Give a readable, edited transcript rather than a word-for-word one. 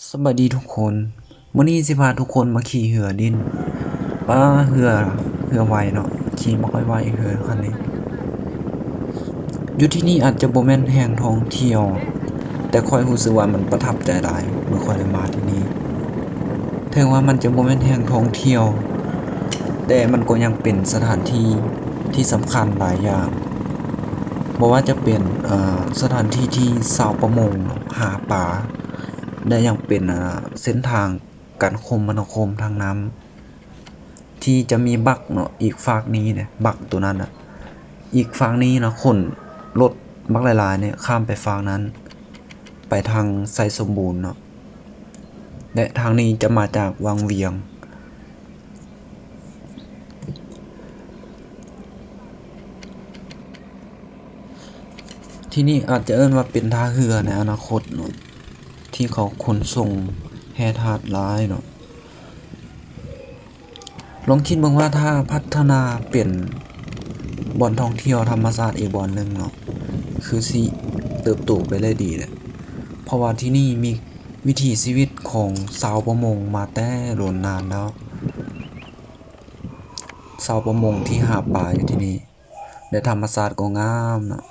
สวัสดีทุกคนมื้อนี้สิพาทุกคนมาขี่เหือดินป้าเหือไวเนาะขี่บ่ค่อยไหวเหือคันนี้อยู่ที่นี่อาจจะบ่แม่นแหล่งท่องเที่ยวแต่ข้อยรู้สึกว่ามันประทับใจหลายเมื่อข้อยได้มาที่นี่ถึงว่ามันจะบ่แม่นแหล่งท่องเที่ยวแต่มันก็ยังเป็นสถานที่ที่สำคัญหลายอย่างบ่ว่าจะเป็นสถานที่ที่ชาวประมงหาปลาและยังเป็นเส้นทางการคมนาคมทางน้ำ ที่จะมีบักเนาะอีกฝากนี้เนี่ยบักตัวนั้นอ่ะอีกฝากนี้นะคนรถบักหลายๆเนี่ยข้ามไปฝากนั้นไปทางไซสมบูรณ์เนาะและทางนี้จะมาจากวังเวียงที่นี่อาจจะเอิ้นว่าเป็นท่าเรือในอนาคตเนาะที่เขาขนส่งแห่ทาสหลายเนาะลองคิดเบิ่งว่าถ้าพัฒนาเป็นบ่อนท่องเที่ยวธรรมชาติอีกบ่อนหนึ่งเนาะคือสิเติบโตไปได้ดีแหละเพราะว่าที่นี่มีวิถีชีวิตของชาวประมงมาแต่โดนนานแล้วชาวประมงที่หาปลาอยู่ที่นี่และธรรมชาติก็งามนะ